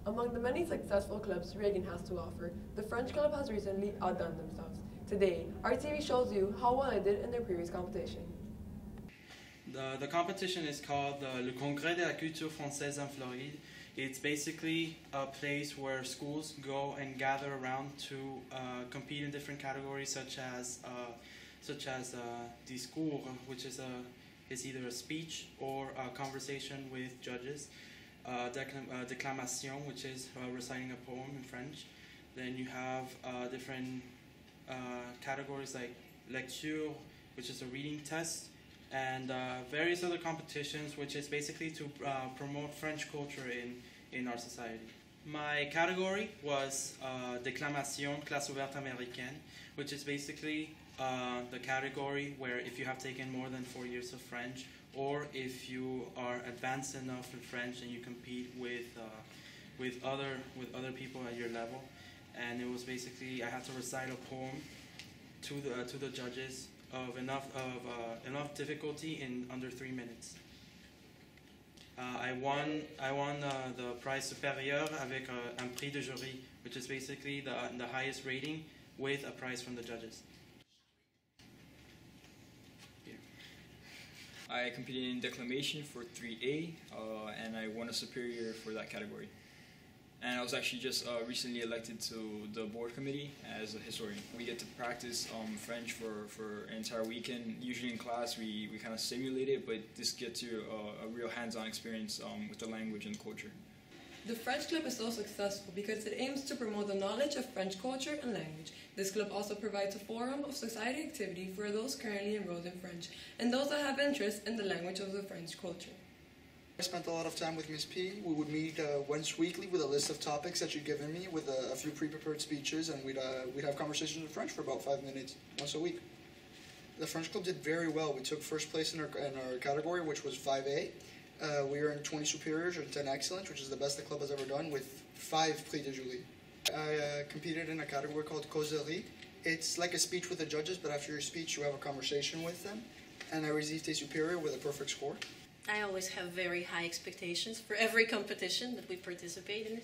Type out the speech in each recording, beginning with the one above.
Among the many successful clubs Reagan has to offer, the French Club has recently outdone themselves. Today, RTV shows you how well it did in their previous competition. The competition is called Le Congrès de la Culture Française en Floride. It's basically a place where schools go and gather around to compete in different categories, such as discours, which is either a speech or a conversation with judges. Déclamation, which is reciting a poem in French. Then you have different categories like lecture, which is a reading test, and various other competitions, which is basically to promote French culture in our society. My category was Déclamation, classe ouverte américaine, which is basically the category where if you have taken more than 4 years of French, or if you are advanced enough in French and you compete with other people at your level. And it was basically I had to recite a poem to the judges of enough difficulty in under 3 minutes. I won the prize supérieur avec un prix de jury, which is basically the highest rating with a prize from the judges. Here. I competed in declamation for 3A, and I won a superior for that category. And I was actually just recently elected to the board committee as a historian. We get to practice French for an entire weekend. Usually in class we kind of simulate it, but this gets you a real hands-on experience with the language and culture. The French Club is so successful because it aims to promote the knowledge of French culture and language. This club also provides a forum of society activity for those currently enrolled in French and those that have interest in the language of the French culture. I spent a lot of time with Ms. P. We would meet once weekly with a list of topics that she'd given me with a few pre-prepared speeches, and we'd have conversations in French for about 5 minutes once a week. The French Club did very well. We took first place in our category, which was 5A. We earned 20 superiors and 10 excellent, which is the best the club has ever done, with 5 prix de jury. I competed in a category called causerie. It's like a speech with the judges, but after your speech you have a conversation with them, and I received a superior with a perfect score. I always have very high expectations for every competition that we participate in.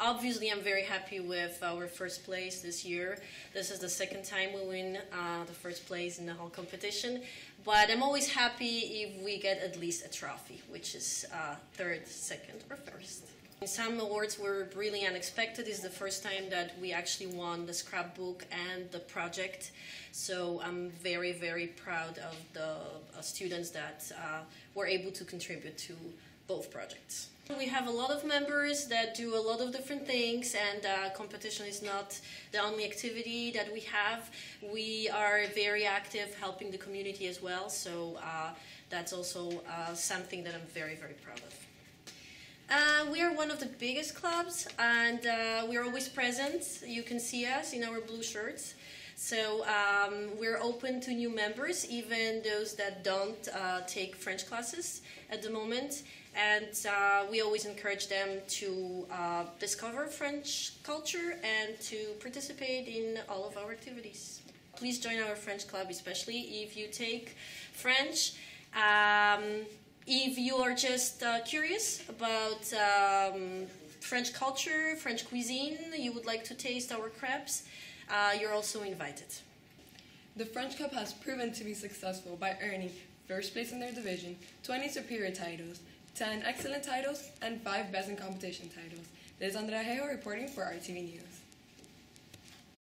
Obviously, I'm very happy with our first place this year. This is the second time we win the first place in the whole competition. But I'm always happy if we get at least a trophy, which is third, second, or first. Some awards were really unexpected. It's the first time that we actually won the scrapbook and the project. So I'm very, very proud of the students that were able to contribute to both projects. We have a lot of members that do a lot of different things, and competition is not the only activity that we have. We are very active helping the community as well, so that's also something that I'm very, very proud of. We are one of the biggest clubs, and we're always present. You can see us in our blue shirts. So we're open to new members, even those that don't take French classes at the moment. And we always encourage them to discover French culture and to participate in all of our activities. Please join our French club, especially if you take French. If you are just curious about French culture, French cuisine, you would like to taste our crepes, you're also invited. The French Club has proven to be successful by earning first place in their division, 20 superior titles, 10 excellent titles, and 5 best in competition titles. This is Andrea Hejo reporting for RTV News.